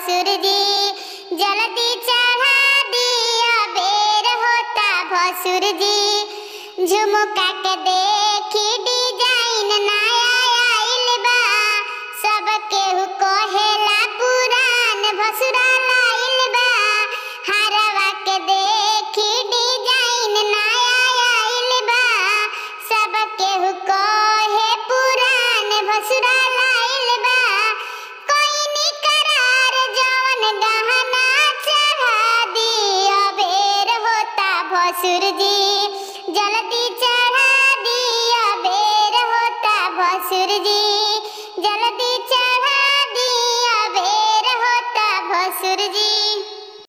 भसुर जी, जल्दी चढ़ा दिया बेर होता भसुर जी। झुमका के देखी डिजाइन नया आइल बा, सब केहू कहेला पुरान भसुरा लाइल बा। हरवा के देखी डिजाइन नया आइल बा, सब केहू कहे पुरान भसुरा लाइल बा। कोइनी करार जवन गहना चढ़ा दिया बेर होता भसुर जी, जल्दी चढ़ा दिया बेर होता भसुर जी, जल्दी